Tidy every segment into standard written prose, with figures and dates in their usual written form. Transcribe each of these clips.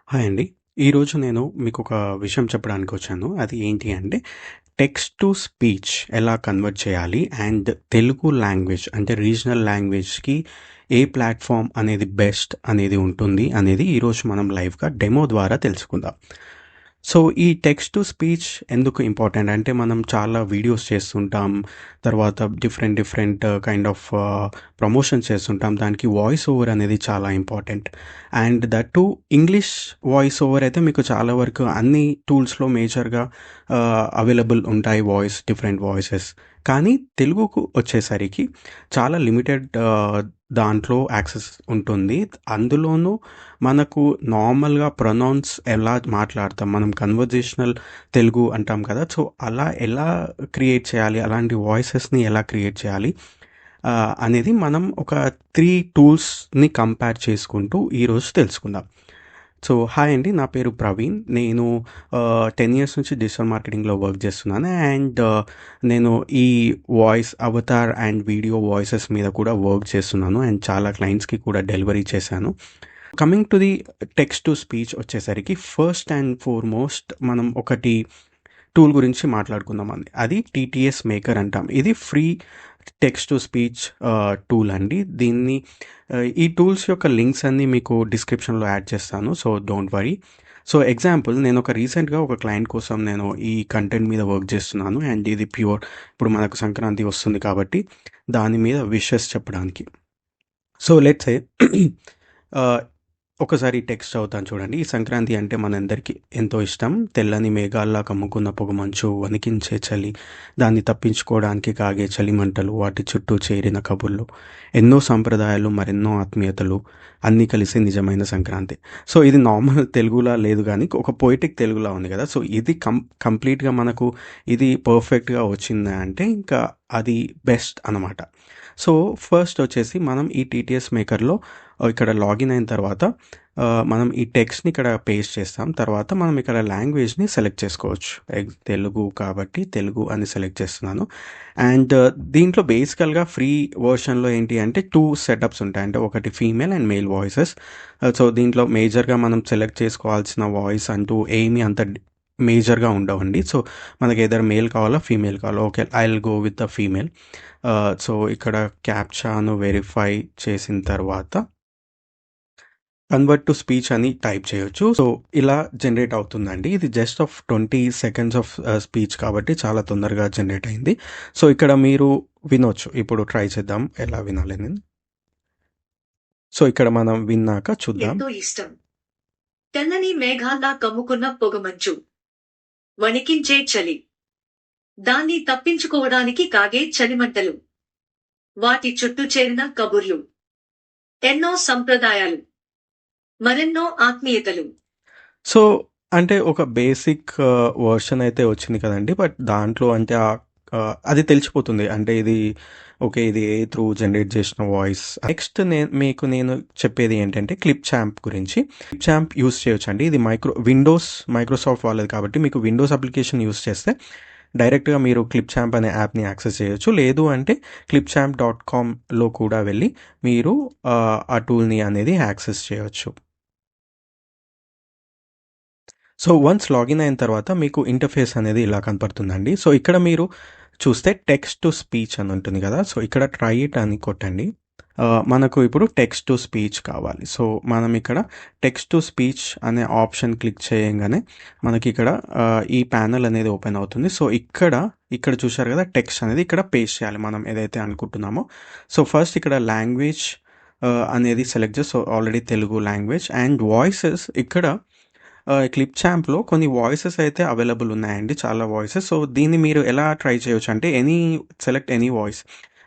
Hi అండి. ఈరోజు నేను మీకొక విషయం చెప్పడానికొచ్చాను. అది ఏంటి అంటే, టెక్స్ట్ టు స్పీచ్ ఎలా కన్వర్ట్ చేయాలి? అండ్ తెలుగు లాంగ్వేజ్ అంటే రీజనల్ లాంగ్వేజ్‌కి ఏ ప్లాట్‌ఫార్మ్ అనేది బెస్ట్ అనేది ఉంటుంది అనేది ఈరోజు మనం లైవ్‌గా డెమో ద్వారా తెలుసుకుందాం. సో, ఈ టెక్స్ట్ టు స్పీచ్ ఎందుకు ఇంపార్టెంట్ అంటే, మనం చాలా వీడియోస్ చేస్తుంటాం. తర్వాత డిఫరెంట్ కైండ్ ఆఫ్ ప్రమోషన్స్ చేస్తుంటాం. దానికి వాయిస్ ఓవర్ అనేది చాలా important. And that two English voice over అయితే మీకు చాలా వరకు అన్ని టూల్స్‌లో మేజర్‌గా అవైలబుల్ ఉంటాయి డిఫరెంట్ వాయిసెస్. కానీ తెలుగుకు వచ్చేసరికి చాలా లిమిటెడ్ దాంట్లో యాక్సెస్ ఉంటుంది. అందులోనూ మనకు నార్మల్‌గా ప్రొనౌన్స్ ఎలా మాట్లాడతాం, మనం కన్వర్జేషనల్ తెలుగు అంటాం కదా! సో, అలా ఎలా క్రియేట్ చేయాలి, అలాంటి వాయిసెస్‌ని ఎలా క్రియేట్ చేయాలి అనేది మనం ఒక 3 టూల్స్‌ని కంపేర్ చేసుకుంటూ ఈరోజు తెలుసుకుందాం. సో, హాయ్ అండి. నా పేరు ప్రవీణ్. నేను 10 ఇయర్స్ నుంచి డిజిటల్ మార్కెటింగ్‌లో వర్క్ చేస్తున్నాను. అండ్ నేను ఈ voice Avatar and video voices మీద కూడా వర్క్ చేస్తున్నాను. అండ్ చాలా క్లయింట్స్‌కి కూడా డెలివరీ చేశాను. Coming to the text to speech వచ్చేసరికి ఫస్ట్ అండ్ ఫార్‌మోస్ట్ మనం ఒకటి టూల్ గురించి మాట్లాడుకుందామండి. అది టీటీఎస్ మేకర్ అంటాం. ఇది free text to speech tool అండి. ఈ టూల్స్ యొక్క లింక్స్ అన్నీ మీకు డిస్క్రిప్షన్‌లో యాడ్ చేస్తాను. So, don't worry. So, example రీసెంట్‌గా ఒక క్లయింట్ కోసం నేను ఈ కంటెంట్ మీద వర్క్ చేస్తున్నాను. అండ్ ఇది ఇప్పుడు మనకు సంక్రాంతి వస్తుంది కాబట్టి దాని మీద విషెస్ చెప్పడానికి. సో, లెట్స్ సే ఆహ్, ఒకసారి టెక్స్ట్ చదువుతాను చూడండి. ఈ సంక్రాంతి అంటే మనందరికీ ఎంతో ఇష్టం. తెల్లని మేఘాల్లా కమ్ముకున్న పొగమంచు, వణికించే చలి, దాన్ని తప్పించుకోవడానికి కాగే చలిమంటలు, వాటి చుట్టూ చేరిన కబుర్లు, ఎన్నో సంప్రదాయాలు, మరెన్నో ఆత్మీయతలు అన్నీ కలిసి నిజమైన సంక్రాంతి. సో, ఇది నార్మల్ తెలుగులా లేదు గానీ, ఒక పొయెటిక్ తెలుగులా ఉంది గదా! సో, ఇది కంప్లీట్‌గా మనకు ఇది పర్ఫెక్ట్‌గా వచ్చిందా అంటే, ఇంకా అది బెస్ట్ అనమాట. సో, ఫస్ట్ వచ్చేసి మనం ఈ టీటీఎస్ మేకర్‌లో ఇక్కడ లాగిన్ అయిన తర్వాత మనం ఈ టెక్స్ట్‌ని ఇక్కడ పేస్ట్ చేస్తాం. తర్వాత మనం ఇక్కడ లాంగ్వేజ్‌ని సెలెక్ట్ చేసుకోవచ్చు. తెలుగు కాబట్టి తెలుగు అని సెలెక్ట్ చేస్తున్నాను. అండ్ దీంట్లో బేసికల్‌గా ఫ్రీ వర్షన్‌లో ఏంటి అంటే 2 సెటప్స్ ఉంటాయి. అంటే ఒకటి female and male voices. So, దీంట్లో మేజర్‌గా మనం సెలెక్ట్ చేసుకోవాల్సిన వాయిస్ అంటూ ఏమి అంత మేజర్‌గా ఉండవండి. సో, మనకి ఎయిదర్ మేల్ కావాలా, ఫీమేల్ కావాలా. Okay. I will go with the female. So, ఇక్కడ క్యాప్చాను వెరిఫై చేసిన తర్వాత కన్వర్ట్ టు స్పీచ్ అని టైప్ చేయొచ్చు. సో, ఇలా జనరేట్ అవుతుందండి. ఇది just of 20 seconds of speech కాబట్టి చాలా తొందరగా జనరేట్ అయింది. సో, ఇక్కడ మీరు వినొచ్చు. ఇప్పుడు ట్రై చేద్దాం ఎలా వినాలని. సో, ఇక్కడ మనం విన్నాక చూద్దాం. ఎంతో ఇష్టం. తెల్లని మేఘాల్లా కమ్ముకున్న పొగమంచు. వణికించే చలి. దాన్ని తప్పించుకోవడానికి కాగే చలిమంటలు. వాటి చుట్టూ చేరిన కబుర్లు. ఎన్నో సంప్రదాయాలు. మరెన్నో ఆత్మీయతలు. సో, అంటే ఒక బేసిక్ వర్షన్ అయితే వచ్చింది కదండీ! బట్ దాంట్లో అంటే అది తెలిసిపోతుంది. అంటే ఇది ఓకే. ఇది ఏఐ త్రూ జనరేట్ చేసిన వాయిస్. నెక్స్ట్ నేను చెప్పేది ఏంటంటే క్లిప్ చాంప్ గురించి. క్లిప్ చాంప్ యూజ్ చేయొచ్చండి. ఇది మైక్రోసాఫ్ట్ వాళ్ళది కాబట్టి మీకు విండోస్ అప్లికేషన్ యూజ్ చేస్తే డైరెక్ట్‌గా మీరు క్లిప్ చాంప్ అనే యాప్‌ని యాక్సెస్ చేయొచ్చు. లేదు అంటే clipchamp.comలో కూడా వెళ్ళి మీరు ఆ టూల్‌ని అనేది యాక్సెస్ చేయొచ్చు. సో, వన్స్ లాగిన్ అయిన తర్వాత మీకు ఇంటర్ఫేస్ అనేది ఇలా కనపడుతుందండి. సో, ఇక్కడ మీరు చూస్తే టెక్స్ట్ టు స్పీచ్ అని ఉంటుంది కదా! సో, ఇక్కడ ట్రై ఇట్ అని కొట్టండి. మనకు ఇప్పుడు టెక్స్ట్ టు స్పీచ్ కావాలి. సో, మనం ఇక్కడ టెక్స్ట్ టు స్పీచ్ అనే ఆప్షన్ క్లిక్ చేయంగానే మనకిక్కడ ఈ ప్యానెల్ అనేది ఓపెన్ అవుతుంది. సో, ఇక్కడ చూశారు కదా! టెక్స్ట్ అనేది ఇక్కడ పేస్ట్ చేయాలి మనం ఏదైతే అనుకుంటున్నామో. సో, ఫస్ట్ ఇక్కడ లాంగ్వేజ్ అనేది సెలెక్ట్ చేసి so, already Telugu language and voices ఇక్కడ క్లిప్ చాంప్‌లో కొన్ని వాయిసెస్ అయితే అవైలబుల్ ఉన్నాయండి. చాలా వాయిసెస్. సో, దీన్ని మీరు ఎలా ట్రై చేయొచ్చు అంటే సెలెక్ట్ ఎనీ వాయిస్.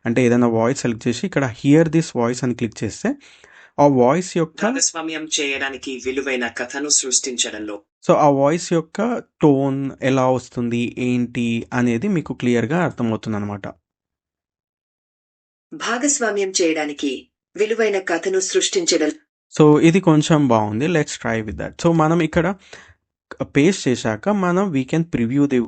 అంటే ఏదైనా వాయిస్ సెలెక్ట్ చేసి ఇక్కడ హియర్ దిస్ వాయిస్ అని క్లిక్ చేస్తే ఆ వాయిస్ యొక్క భాగస్వామ్యం చేయడానికి విలువైన కథను సృష్టించడంలో సో, ఆ వాయిస్ యొక్క టోన్ ఎలా వస్తుంది, ఏంటి అనేది మీకు క్లియర్‌గా అర్థమవుతుందనమాట. భాగస్వామ్యం చేయడానికి విలువైన కథను సృష్టించడం సో, ఇది కొంచెం బావుంది. Let's try with that. So, మనం ఇక్కడ పేస్ట్ చేశాక మనం we can preview the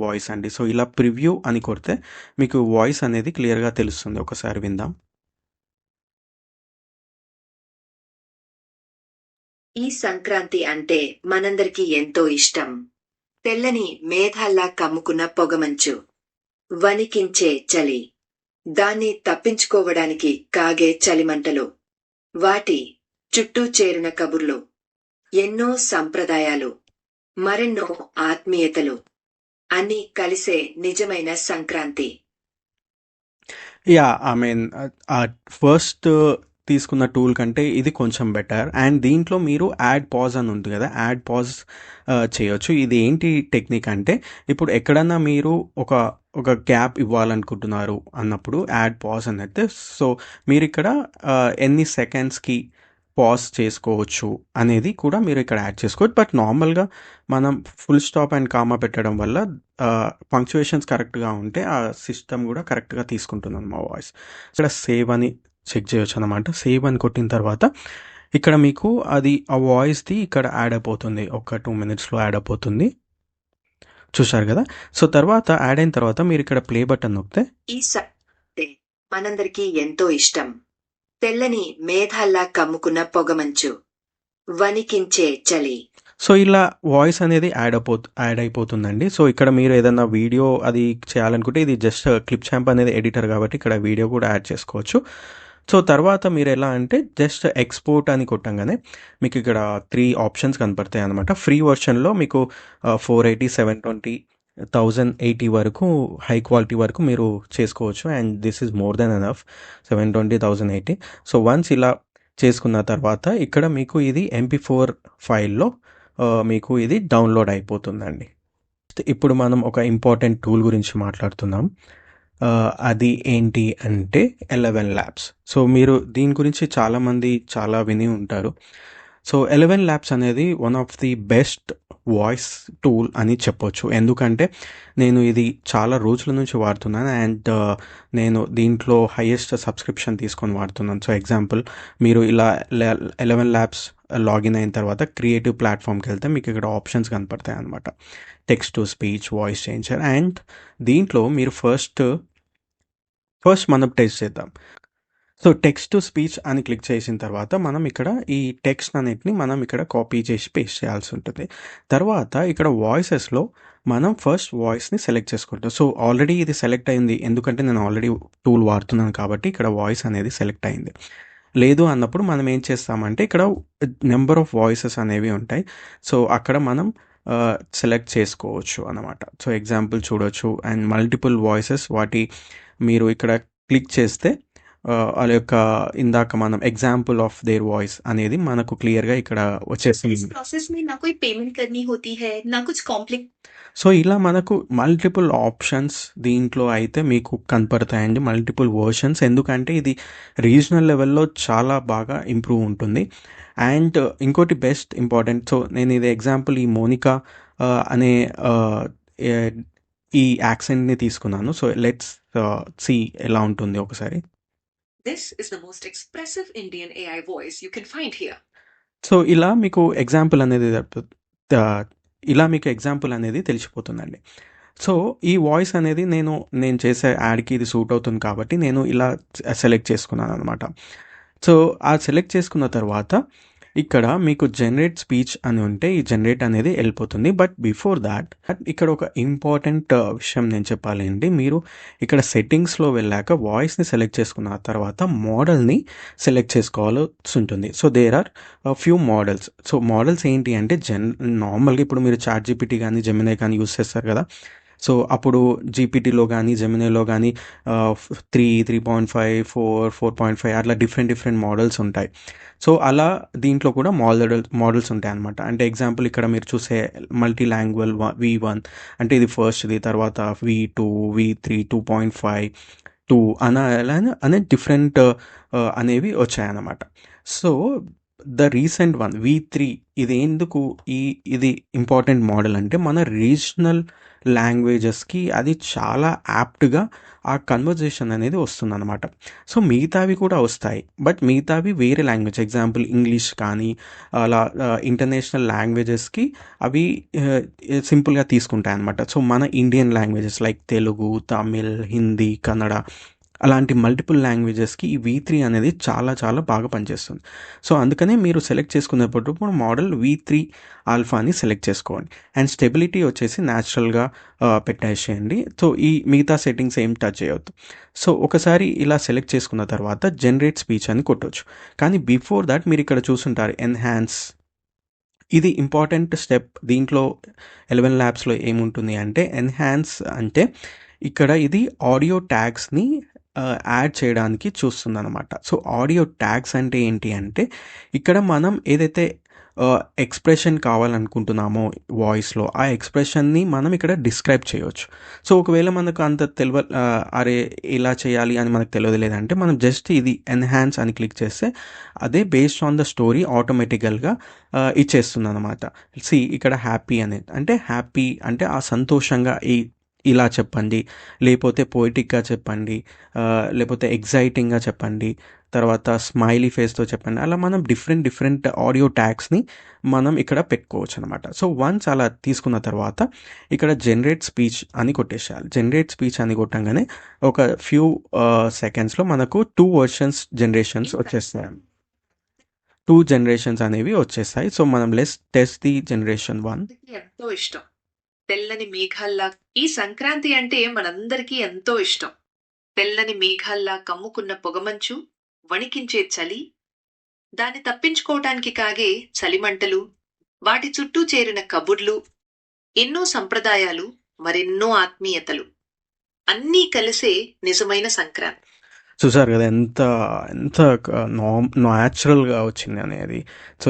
voice అండి. సో, ఇలా ప్రివ్యూ అని కొడితే మీకు వాయిస్ అనేది క్లియర్‌గా తెలుస్తుంది. ఒకసారి విందాం. ఈ సంక్రాంతి అంటే మనందరికీ ఎంతో ఇష్టం. తెల్లని మేఘాల్లా కమ్ముకున్న పొగమంచు. వణికించే చలి. దాన్ని తప్పించుకోవడానికి కాగే చలిమంటలు. వాటి చుట్టూ చేరిన కబుర్లు. ఎన్నో సంప్రదాయాలు. మరెన్నో ఆత్మీయతలు. అన్నీ కలిసే నిజమైన Sankranti. Yeah! I mean first తీసుకున్న టూల్ కంటే ఇది కొంచెం బెటర్. అండ్ దీంట్లో మీరు యాడ్ పాజ్ అని ఉంది కదా! యాడ్ పాజ్ చేయొచ్చు. ఇది ఏంటి టెక్నిక్ అంటే, ఇప్పుడు ఎక్కడన్నా మీరు ఒక గ్యాప్ ఇవ్వాలనుకుంటున్నారు అన్నప్పుడు యాడ్ పాజ్ అని అయితే, సో మీరిక్కడ ఎన్ని సెకండ్స్‌కి పాజ్ చేసుకోవచ్చు అనేది కూడా మీరు ఇక్కడ యాడ్ చేసుకోవచ్చు. బట్ నార్మల్‌గా మనం ఫుల్ స్టాప్ అండ్ కామా పెట్టడం వల్ల పంక్చుయేషన్స్ కరెక్ట్‌గా ఉంటే ఆ సిస్టమ్ కూడా కరెక్ట్‌గా తీసుకుంటుందన్నమాట వాయిస్. ఇక్కడ సేవ్ అని చెక్ చేయొచ్చు అనమాట. సేవ్ అని కొట్టిన తర్వాత ఇక్కడ మీకు అది ఆ వాయిస్‌ది ఇక్కడ యాడ్ అయిపోతుంది. ఒక 2 మినిట్స్‌లో యాడ్ అయిపోతుంది. చూశారు కదా! సో తర్వాత యాడ్ అయిన తర్వాత మీరు ఇక్కడ ప్లే బటన్ నొక్కితే ఈ సంక్రాంతి మనందరికీ ఎంతో ఇష్టం. తెల్లని మేఘాల్లా కమ్ముకున్న పొగమంచు. వణికించే చలి. సో ఇలా వాయిస్ అనేది యాడ్ అయిపోతుందండి. సో ఇక్కడ మీరు ఏదన్నా వీడియో అది చేయాలనుకుంటే ఇది జస్ట్ క్లిప్ ఛాంప్ అనేది ఎడిటర్ కాబట్టి ఇక్కడ వీడియో కూడా యాడ్ చేసుకోవచ్చు. సో తర్వాత మీరు ఎలా అంటే జస్ట్ ఎక్స్‌పోర్ట్ అని కొట్టంగానే మీకు ఇక్కడ 3 ఆప్షన్స్ కనపడతాయి అనమాట. ఫ్రీ వెర్షన్‌లో మీకు 480, 720, 1080 వరకు హై క్వాలిటీ వరకు మీరు చేసుకోవచ్చు. And this is more than enough 720, 1080. So once ఇలా చేసుకున్న తర్వాత ఇక్కడ మీకు ఇది MP4 ఫైల్‌లో మీకు ఇది డౌన్లోడ్ అయిపోతుందండి. ఇప్పుడు మనం ఒక ఇంపార్టెంట్ టూల్ గురించి మాట్లాడుతున్నాం. అది ఏంటి అంటే 11 ల్యాబ్స్. సో మీరు దీని గురించి చాలామంది చాలా విని ఉంటారు. సో 11 ల్యాబ్స్ అనేది one of the best voice tool అని చెప్పొచ్చు. ఎందుకంటే నేను ఇది చాలా రోజుల నుంచి వాడుతున్నాను. అండ్ నేను దీంట్లో హైయెస్ట్ సబ్స్క్రిప్షన్ తీసుకొని వాడుతున్నాను. సో ఎగ్జాంపుల్ మీరు ఇలా 11 ల్యాబ్స్ లాగిన్ అయిన తర్వాత క్రియేటివ్ ప్లాట్ఫామ్కి వెళ్తే మీకు ఇక్కడ ఆప్షన్స్ కనపడతాయి అనమాట. Text to speech, voice changer. And దీంట్లో మీరు ఫస్ట్ మనం టెస్ట్ చేద్దాం. సో టెక్స్ట్ టు స్పీచ్ అని క్లిక్ చేసిన తర్వాత మనం ఇక్కడ ఈ టెక్స్ట్ అన్నిటిని మనం ఇక్కడ కాపీ చేసి పేస్ట్ చేయాల్సి ఉంటుంది. తర్వాత ఇక్కడ వాయిసెస్లో మనం ఫస్ట్ వాయిస్ని సెలెక్ట్ చేసుకుంటాం. సో ఆల్రెడీ ఇది సెలెక్ట్ అయింది, ఎందుకంటే నేను ఆల్రెడీ టూల్ వాడుతున్నాను కాబట్టి ఇక్కడ వాయిస్ అనేది సెలెక్ట్ అయింది. లేదు అన్నప్పుడు మనం ఏం చేస్తామంటే ఇక్కడ నెంబర్ ఆఫ్ వాయిసెస్ అనేవి ఉంటాయి. సో అక్కడ మనం సెలెక్ట్ చేసుకోవచ్చు అన్నమాట. సో ఎగ్జాంపుల్ చూడొచ్చు. అండ్ మల్టిపుల్ వాయిసెస్ వాటి మీరు ఇక్కడ క్లిక్ చేస్తే వాళ్ళ యొక్క ఇందాక మనం ఎగ్జాంపుల్ ఆఫ్ దేర్ వాయిస్ అనేది మనకు క్లియర్గా ఇక్కడ వచ్చేస్తుంది. इस प्रोसेस में ना कोई पेमेंट करनी होती है ना कुछ कॉम्प्लिक సో ఇలా మనకు మల్టిపుల్ ఆప్షన్స్ దీంట్లో అయితే మీకు కనపడతాయండి. మల్టిపుల్ వర్షన్స్, ఎందుకంటే ఇది రీజనల్ లెవెల్లో చాలా బాగా ఇంప్రూవ్ ఉంటుంది. అండ్ ఇంకోటి బెస్ట్ ఇంపార్టెంట్, సో నేను ఇది ఎగ్జాంపుల్ ఈ మోనికా అనే ఈ యాక్సెంట్ని తీసుకున్నాను. సో లెట్స్ సీ ఎలా ఉంటుంది ఒకసారి. This is the most expressive Indian AI voice you can find here. So ఇలా మీకు ఎగ్జాంపుల్ అనేది ఇలా మీకు ఎగ్జాంపుల్ అనేది తెలిసిపోతుందండి. సో ఈ వాయిస్ అనేది నేను చేసే యాడ్కి ఇది సూట్ అవుతుంది కాబట్టి నేను ఇలా సెలెక్ట్ చేసుకున్నాను అనమాట. సో ఆ సెలెక్ట్ చేసుకున్న తర్వాత ఇక్కడ మీకు జనరేట్ స్పీచ్ అని ఉంటే ఈ జనరేట్ అనేది వెళ్ళిపోతుంది. బట్ బిఫోర్ దాట్ ఇక్కడ ఒక ఇంపార్టెంట్ విషయం నేను చెప్పాలి అండి. మీరు ఇక్కడ సెట్టింగ్స్లో వెళ్ళాక వాయిస్ని సెలెక్ట్ చేసుకున్న తర్వాత మోడల్ని సెలెక్ట్ చేసుకోవాల్సి ఉంటుంది. So there are few models. So models ఏంటి అంటే నార్మల్గా ఇప్పుడు మీరు చాట్ జీపీటీ కానీ జెమినై కానీ యూస్ చేస్తారు కదా. సో అప్పుడు జీపీటీలో కానీ జెమినైలో కానీ 3, 3.5, 4, 4.5 అట్లా డిఫరెంట్ మోడల్స్ ఉంటాయి. సో అలా దీంట్లో కూడా మోడల్స్ ఉంటాయి అన్నమాట. అంటే ఎగ్జాంపుల్ ఇక్కడ మీరు చూసే మల్టీ లాంగ్వేజ్ V1 అంటే ఇది ఫస్ట్ది, తర్వాత V2, V3, 2.5, 2 అనే డిఫరెంట్ అనేవి వచ్చాయన్నమాట. So the recent one V3 ఇది ఎందుకు ఇది ఇంపార్టెంట్ మోడల్ అంటే మన రీజనల్ లాంగ్వేజెస్కి అది చాలా యాప్ట్గా ఆ కన్వర్జేషన్ అనేది వస్తుందన్నమాట. సో మిగతావి కూడా వస్తాయి, బట్ మిగతావి వేరే లాంగ్వేజ్, ఎగ్జాంపుల్ ఇంగ్లీష్ కానీ అలా ఇంటర్నేషనల్ లాంగ్వేజెస్కి అవి సింపుల్గా తీసుకుంటాయి అన్నమాట. సో మన Indian languages like Telugu, Tamil, Hindi, Kannada అలాంటి మల్టిపుల్ లాంగ్వేజెస్కి ఈ V3 అనేది చాలా చాలా బాగా పనిచేస్తుంది. సో అందుకనే మీరు సెలెక్ట్ చేసుకునేటప్పుడు మోడల్ V3 ఆల్ఫాని సెలెక్ట్ చేసుకోండి. అండ్ స్టెబిలిటీ వచ్చేసి న్యాచురల్గా పెట్టేసేయండి. సో ఈ మిగతా సెట్టింగ్స్ ఏం టచ్ చేయవద్దు. సో ఒకసారి ఇలా సెలెక్ట్ చేసుకున్న తర్వాత జనరేట్ స్పీచ్ అని కొట్టవచ్చు. కానీ బిఫోర్ దాట్ మీరు ఇక్కడ చూసుంటారు ఎన్హాన్స్, ఇది ఇంపార్టెంట్ స్టెప్. దీంట్లో 11 ల్యాబ్స్లో ఏముంటుంది అంటే ఎన్హాన్స్ అంటే ఇక్కడ ఇది ఆడియో ట్యాగ్స్ని యాడ్ చేయడానికి చూస్తుంది అనమాట. సో ఆడియో ట్యాగ్స్ అంటే ఏంటి అంటే ఇక్కడ మనం ఏదైతే ఎక్స్ప్రెషన్ కావాలనుకుంటున్నామో వాయిస్లో ఆ ఎక్స్ప్రెషన్ని మనం ఇక్కడ డిస్క్రైబ్ చేయవచ్చు. సో ఒకవేళ మనకు అంత అరే ఇలా చేయాలి అని మనకు తెలియదు లేదంటే మనం జస్ట్ ఇది ఎన్హాన్స్ అని క్లిక్ చేస్తే అదే బేస్డ్ ఆన్ ద స్టోరీ ఆటోమేటికల్గా ఇచ్చేస్తుంది అనమాట. ఇక్కడ హ్యాపీ అనేది అంటే హ్యాపీ అంటే ఆ సంతోషంగా ఇలా చెప్పండి, లేకపోతే పోయిటిక్గా చెప్పండి, లేకపోతే ఎగ్జైటింగ్గా చెప్పండి, తర్వాత స్మైలీ ఫేస్తో చెప్పండి. అలా మనం డిఫరెంట్ ఆడియో ట్యాగ్స్ని మనం ఇక్కడ పెట్టుకోవచ్చు అనమాట. సో వన్స్ అలా తీసుకున్న తర్వాత ఇక్కడ జనరేట్ స్పీచ్ అని కొట్టేసేయాలి. జనరేట్ స్పీచ్ అని కొట్టంగానే ఒక ఫ్యూ సెకండ్స్లో మనకు 2 జనరేషన్స్ వచ్చేస్తాయి. 2 జనరేషన్స్ అనేవి వచ్చేస్తాయి. సో మనం లెట్స్ టెస్ట్ ది జనరేషన్ 1. ఎంతో ఇష్టం తెల్లని మేఘాల్లా. ఈ సంక్రాంతి అంటే మనందరికీ ఎంతో ఇష్టం. తెల్లని మేఘాల్లా కమ్ముకున్న పొగమంచు, వణికించే చలి, దాన్ని తప్పించుకోవటానికి కాగే చలిమంటలు, వాటి చుట్టూ చేరిన కబుర్లు, ఎన్నో సంప్రదాయాలు, మరెన్నో ఆత్మీయతలు, అన్నీ కలిసే నిజమైన సంక్రాంతి. చూసారు కదా ఎంత ఎంత న్యాచురల్గా వచ్చింది అనేది. సో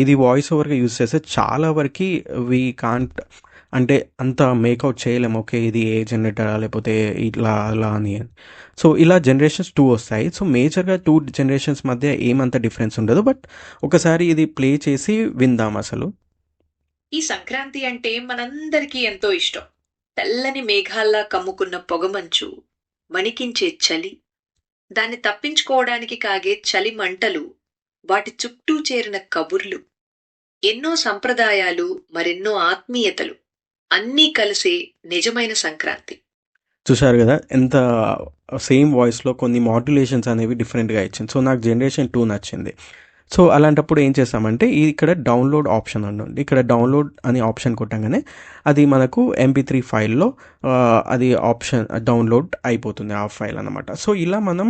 ఇది వాయిస్ ఓవర్గా యూజ్ చేస్తే చాలా వరకు వీ కాంట్ అంటే అంత మేకౌట్ చేయలేము. ఓకే ఇది ఏ జనరేటరా లేకపోతే ఇట్లా అలా అని. సో ఇలా జనరేషన్స్ 2 వస్తాయి. సో మేజర్గా 2 జనరేషన్స్ మధ్య ఏమంత డిఫరెన్స్ ఉండదు. బట్ ఒకసారి ఇది ప్లే చేసి విందాం అసలు. ఈ సంక్రాంతి అంటే మనందరికీ ఎంతో ఇష్టం. తెల్లని మేఘాల్లా కమ్ముకున్న పొగమంచు, వణికించే చలి, దాన్ని తప్పించుకోవడానికి కాగే చలి మంటలు, వాటి చుట్టూ చేరిన కబుర్లు, ఎన్నో సంప్రదాయాలు, మరెన్నో ఆత్మీయతలు, అన్నీ కలిసే నిజమైన సంక్రాంతి. చూసారు కదా ఎంత సేమ్ వాయిస్లో కొన్ని మాడ్యులేషన్స్ అనేవి డిఫరెంట్గా ఇచ్చింది. సో నాకు జనరేషన్ 2 నచ్చింది. సో అలాంటప్పుడు ఏం చేస్తామంటే ఇక్కడ డౌన్లోడ్ ఆప్షన్ ఉంటుంది. ఇక్కడ డౌన్లోడ్ అనే ఆప్షన్ కొట్టంగానే అది మనకు MP3 ఫైల్లో అది ఆప్షన్ డౌన్లోడ్ అయిపోతుంది ఆ ఫైల్ అనమాట. సో ఇలా మనం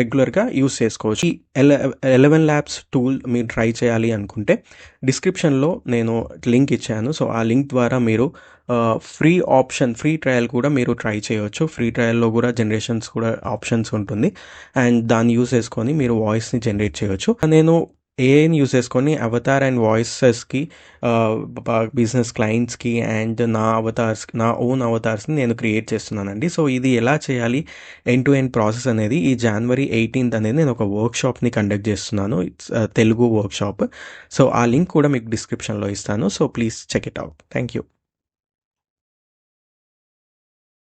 రెగ్యులర్గా యూస్ చేసుకోవచ్చు. ఈ 11 ల్యాబ్స్ టూల్ మీరు ట్రై చేయాలి అనుకుంటే డిస్క్రిప్షన్లో నేను లింక్ ఇచ్చాను. సో ఆ లింక్ ద్వారా మీరు ఫ్రీ ట్రయల్ కూడా మీరు ట్రై చేయవచ్చు. ఫ్రీ ట్రయల్లో కూడా జనరేషన్స్ కూడా ఆప్షన్స్ ఉంటుంది అండ్ దాన్ని యూస్ చేసుకొని మీరు వాయిస్ని జనరేట్ చేయవచ్చు. నేను ఏఐని యూస్ చేసుకొని అవతార్ అండ్ వాయిసెస్కి బిజినెస్ క్లయింట్స్కి అండ్ నా ఓన్ అవతార్స్ని నేను క్రియేట్ చేస్తున్నానండి. సో ఇది ఎలా చేయాలి ఎండ్ టు ఎండ్ ప్రాసెస్ అనేది ఈ January 18th అనేది నేను ఒక వర్క్షాప్ని కండక్ట్ చేస్తున్నాను. It's Telugu workshop. సో ఆ లింక్ కూడా మీకు డిస్క్రిప్షన్లో ఇస్తాను. So please check it out. Thank you.